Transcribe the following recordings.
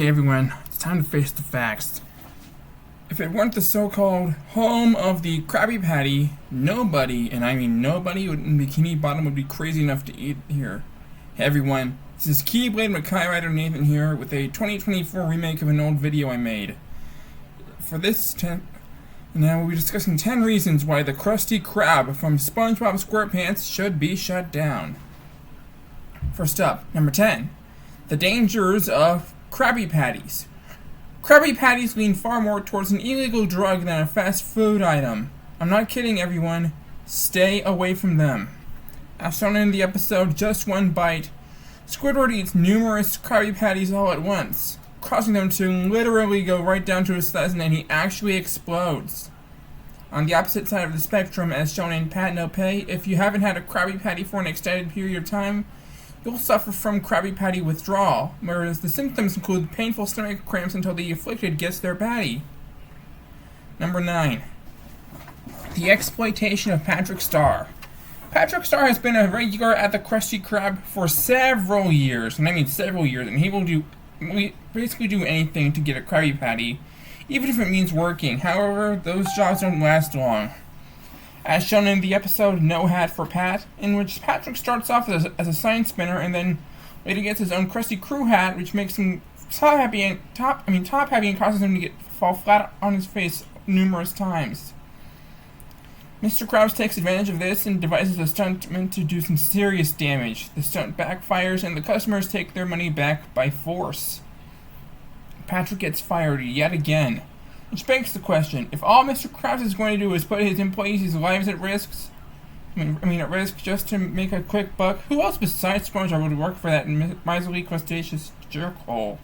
Hey everyone, it's time to face the facts. If it weren't the so-called home of the Krabby Patty, nobody, and I mean nobody in Bikini Bottom would be crazy enough to eat here. Hey everyone, this is Keyblade Mackay Rider Nathan here with a 2024 remake of an old video I made. For this now we'll be discussing 10 reasons why the Krusty Krab from SpongeBob SquarePants should be shut down. First up, number 10. The dangers of Krabby Patties. Krabby Patties lean far more towards an illegal drug than a fast food item. I'm not kidding everyone, stay away from them. As shown in the episode Just One Bite, Squidward eats numerous Krabby Patties all at once, causing them to literally go right down to his stomach and he actually explodes. On the opposite side of the spectrum, as shown in Pat No Pay, if you haven't had a Krabby Patty for an extended period of time, you'll suffer from Krabby Patty withdrawal, whereas the symptoms include painful stomach cramps until the afflicted gets their patty. Number 9. The exploitation of Patrick Star. Patrick Star has been a regular at the Krusty Krab for several years, and I mean several years, and he will basically do anything to get a Krabby Patty, even if it means working. However, those jobs don't last long. As shown in the episode No Hat for Pat, in which Patrick starts off as a sign spinner and then later gets his own Krusty Crew hat, which makes him top heavy and causes him to fall flat on his face numerous times. Mr. Krabs takes advantage of this and devises a stuntman to do some serious damage. The stunt backfires and the customers take their money back by force. Patrick gets fired yet again. Which begs the question, if all Mr. Krabs is going to do is put his employees' lives at risk, at risk just to make a quick buck, who else besides SpongeBob would work for that miserly crustaceous jerkhole?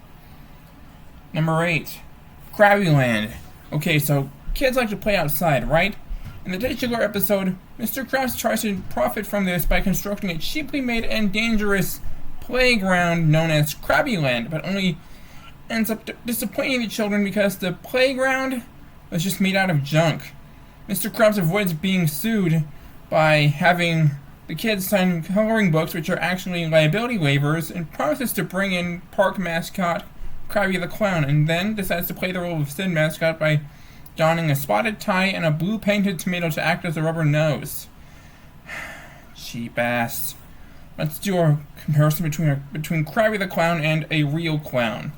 Number 8. Krabby Land. Okay, so kids like to play outside, right? In the titular episode, Mr. Krabs tries to profit from this by constructing a cheaply made and dangerous playground known as Krabby Land, but only ends up disappointing the children because the playground was just made out of junk. Mr. Krabs avoids being sued by having the kids sign coloring books, which are actually liability waivers, and promises to bring in park mascot Krabby the Clown, and then decides to play the role of Sid mascot by donning a spotted tie and a blue painted tomato to act as a rubber nose. Cheap ass. Let's do a comparison between Krabby the Clown and a real clown.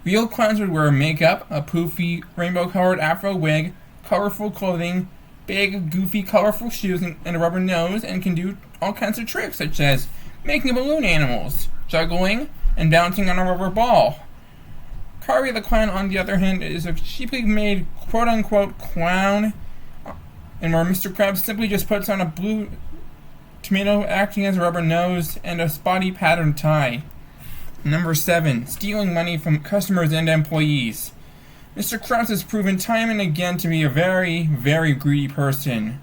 Real clowns would wear makeup, a poofy, rainbow-colored afro wig, colorful clothing, big, goofy, colorful shoes, and a rubber nose, and can do all kinds of tricks, such as making balloon animals, juggling, and bouncing on a rubber ball. Krabby the Clown, on the other hand, is a cheaply made quote-unquote clown, and where Mr. Krabs simply just puts on a blue tomato acting as a rubber nose and a spotty patterned tie. Number 7. Stealing money from customers and employees. Mr. Krabs has proven time and again to be a very, very greedy person.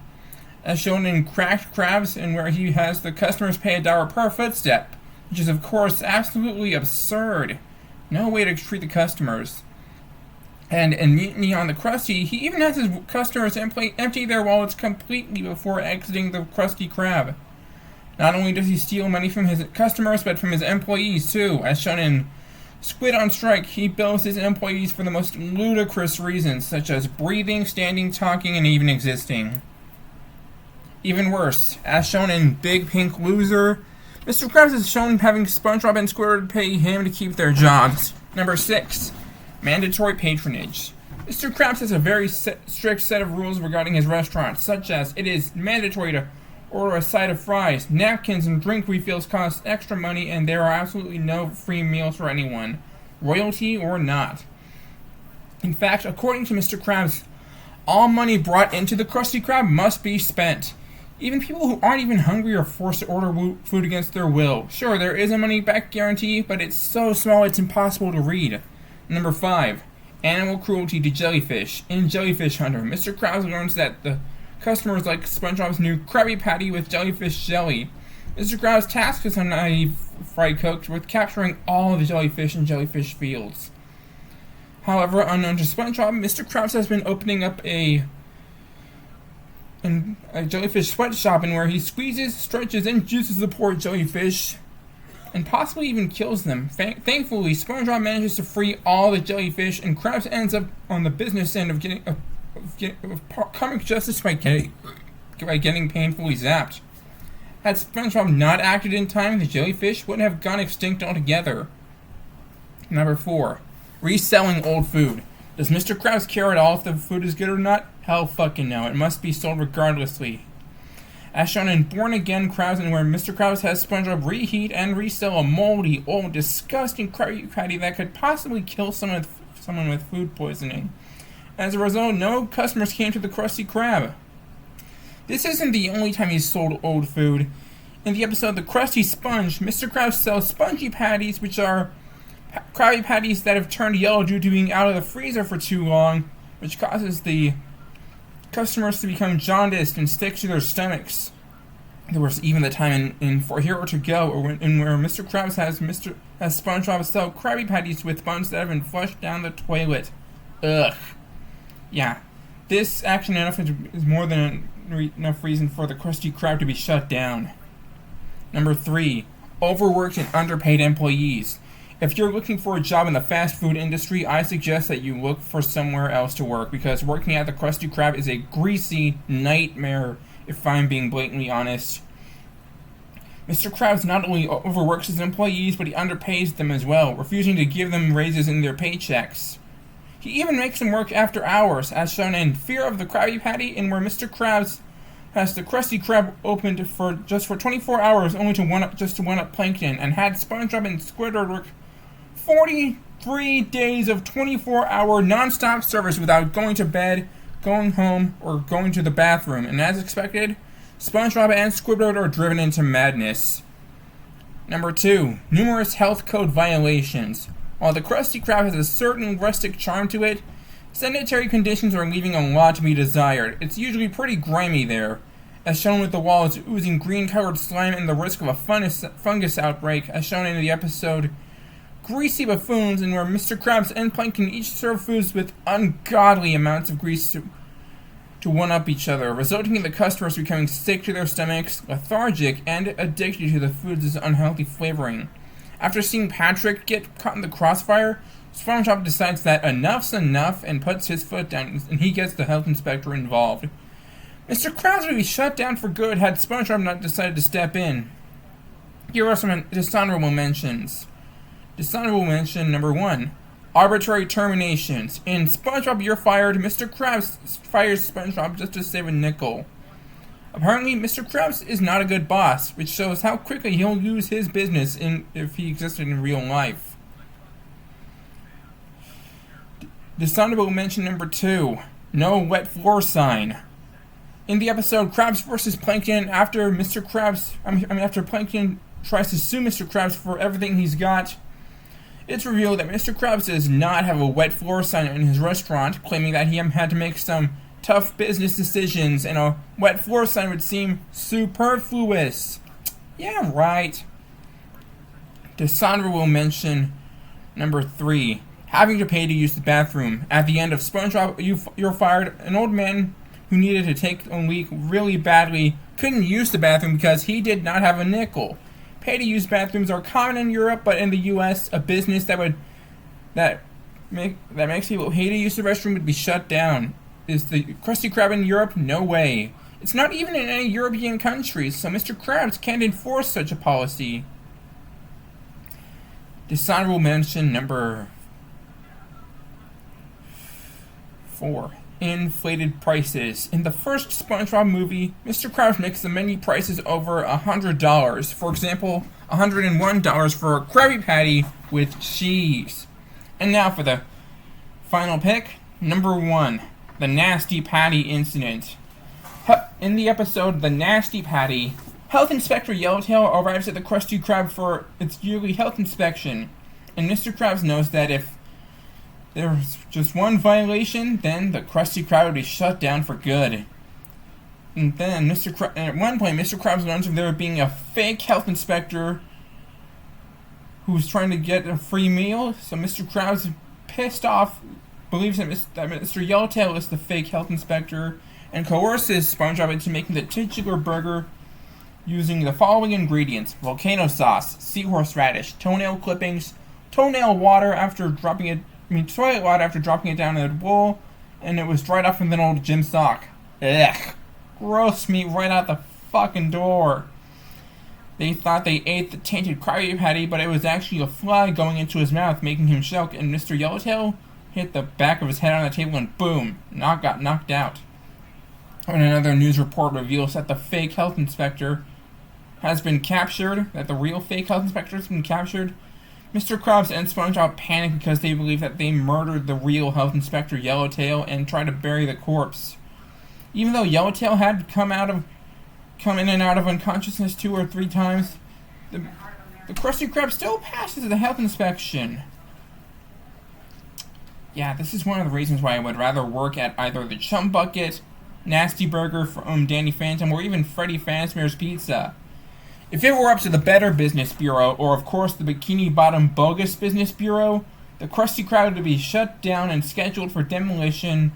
As shown in Cracked Crabs, and where he has the customers pay $1 per footstep, which is of course absolutely absurd. No way to treat the customers. And in Mutiny on the Krusty, he even has his customers empty their wallets completely before exiting the Krusty Krab. Not only does he steal money from his customers, but from his employees too. As shown in Squid on Strike, he bills his employees for the most ludicrous reasons, such as breathing, standing, talking, and even existing. Even worse, as shown in Big Pink Loser, Mr. Krabs is shown having SpongeBob and Squidward pay him to keep their jobs. Number 6. Mandatory patronage. Mr. Krabs has a very strict set of rules regarding his restaurant, such as it is mandatory to order a side of fries, napkins, and drink refills cost extra money, and there are absolutely no free meals for anyone, royalty or not. In fact, according to Mr. Krabs, all money brought into the Krusty Krab must be spent. Even people who aren't even hungry are forced to order food against their will. Sure, there is a money-back guarantee, but it's so small it's impossible to read. Number 5. Animal cruelty to jellyfish. In Jellyfish Hunter, Mr. Krabs learns that the customers like SpongeBob's new Krabby Patty with jellyfish jelly. Mr. Krabs tasks his naive fry cook with capturing all the jellyfish in jellyfish fields. However, unknown to SpongeBob, Mr. Krabs has been opening up a jellyfish sweatshop in where he squeezes, stretches, and juices the poor jellyfish and possibly even kills them. Thankfully, SpongeBob manages to free all the jellyfish, and Krabs ends up on the business end of comic justice by getting painfully zapped. Had SpongeBob not acted in time, the jellyfish wouldn't have gone extinct altogether. Number 4. Reselling old food. Does Mr. Krabs care at all if the food is good or not? Hell fucking no. It must be sold regardlessly. As shown in Born Again Krabs, and where Mr. Krabs has SpongeBob reheat and resell a moldy, old, disgusting Krabby Patty that could possibly kill someone with food poisoning. As a result, no customers came to the Krusty Krab. This isn't the only time he's sold old food. In the episode The Krusty Sponge, Mr. Krabs sells spongy patties, which are Krabby Patties that have turned yellow due to being out of the freezer for too long, which causes the customers to become jaundiced and stick to their stomachs. There was even the time in For Hero to Go where Mr. Krabs has SpongeBob sell Krabby Patties with buns that have been flushed down the toilet. Ugh. Yeah. This action is more than enough reason for the Krusty Krab to be shut down. Number 3. Overworked and underpaid employees. If you're looking for a job in the fast food industry, I suggest that you look for somewhere else to work, because working at the Krusty Krab is a greasy nightmare, if I'm being blatantly honest. Mr. Krabs not only overworks his employees, but he underpays them as well, refusing to give them raises in their paychecks. He even makes them work after hours, as shown in Fear of the Krabby Patty, and where Mr. Krabs has the Krusty Krab opened for 24 hours, only to one up Plankton, and had SpongeBob and Squidward work 43 days of 24-hour non-stop service without going to bed, going home, or going to the bathroom. And as expected, SpongeBob and Squidward are driven into madness. Number 2. Numerous health code violations. While the Krusty Krab has a certain rustic charm to it, sanitary conditions are leaving a lot to be desired. It's usually pretty grimy there, as shown with the walls oozing green-colored slime and the risk of a fungus outbreak, as shown in the episode Greasy Buffoons, and where Mr. Krabs and Plankton each serve foods with ungodly amounts of grease to one-up each other, resulting in the customers becoming sick to their stomachs, lethargic, and addicted to the food's unhealthy flavoring. After seeing Patrick get caught in the crossfire, SpongeBob decides that enough's enough and puts his foot down, and he gets the health inspector involved. Mr. Krabs would be shut down for good had SpongeBob not decided to step in. Here are some dishonorable mentions. Dishonorable mention number 1. Arbitrary terminations. In SpongeBob You're Fired, Mr. Krabs fires SpongeBob just to save a nickel. Apparently, Mr. Krabs is not a good boss, which shows how quickly he'll lose his business if he existed in real life. Dishonorable mention number 2. No wet floor sign. In the episode Krabs vs. Plankton, after Plankton tries to sue Mr. Krabs for everything he's got, it's revealed that Mr. Krabs does not have a wet floor sign in his restaurant, claiming that he had to make some tough business decisions and a wet floor sign would seem superfluous. Yeah, right. Dishonorable mention number 3. Having to pay to use the bathroom. At the end of SpongeBob You're Fired, an old man who needed to take a leak really badly couldn't use the bathroom because he did not have a nickel. Pay-to-use bathrooms are common in Europe, but in the U.S., a business that makes people pay to use the restroom would be shut down. Is the Krusty Krab in Europe? No way. It's not even in any European countries, so Mr. Krabs can't enforce such a policy. Dishonorable mention number 4. Inflated prices. In the first SpongeBob movie, Mr. Krabs makes the menu prices over $100. For example, $101 for a Krabby Patty with cheese. And now for the final pick, number 1, the Nasty Patty incident. In the episode The Nasty Patty, Health Inspector Yellowtail arrives at the Krusty Krab for its yearly health inspection, and Mr. Krabs knows that if there's just one violation, then the Krusty Krab would be shut down for good. And then at one point, Mr. Krabs learns of there being a fake health inspector who's trying to get a free meal. So Mr. Krabs, pissed off, believes that Mr. Yellowtail is the fake health inspector and coerces SpongeBob into making the titular burger using the following ingredients: volcano sauce, seahorse radish, toenail clippings, toenail water after dropping it, toilet water after dropping it down in a bowl, and it was dried off with an old gym sock. Ugh. Gross meat right out the fucking door. They thought they ate the tainted Krabby Patty, but it was actually a fly going into his mouth, making him choke, and Mr. Yellowtail hit the back of his head on the table and boom, got knocked out. When another news report reveals that the fake health inspector has been captured, that the real fake health inspector has been captured, Mr. Krabs and SpongeBob panic because they believe that they murdered the real health inspector Yellowtail and try to bury the corpse. Even though Yellowtail had come in and out of unconsciousness 2 or 3 times, the Krusty Krab still passes the health inspection. Yeah, this is one of the reasons why I would rather work at either the Chum Bucket, Nasty Burger from Danny Phantom, or even Freddy Fazbear's Pizza. If it were up to the Better Business Bureau, or of course the Bikini Bottom Bogus Business Bureau, the Krusty Krab would be shut down and scheduled for demolition.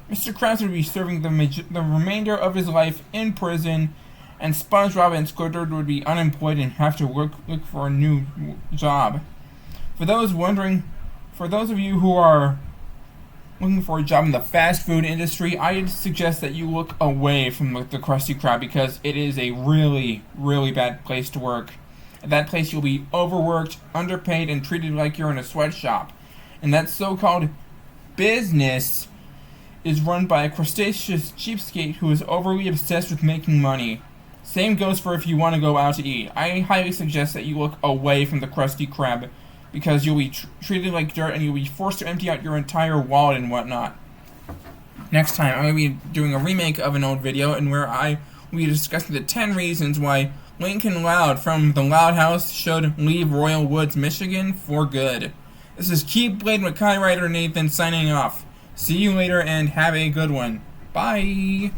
Mr. Krabs would be serving the remainder of his life in prison, and SpongeBob and Squidward would be unemployed and have to look for a new job. For those of you who are looking for a job in the fast food industry, I'd suggest that you look away from the Krusty Krab because it is a really, really bad place to work. At that place you'll be overworked, underpaid, and treated like you're in a sweatshop. And that so-called business is run by a crustaceous cheapskate who is overly obsessed with making money. Same goes for if you want to go out to eat. I highly suggest that you look away from the Krusty Krab because you'll be treated like dirt and you'll be forced to empty out your entire wallet and whatnot. Next time, I'm going to be doing a remake of an old video and where I will be discussing the 10 reasons why Lincoln Loud from the Loud House should leave Royal Woods, Michigan for good. This is Keyblade Mackay Rider Nathan signing off. See you later and have a good one. Bye!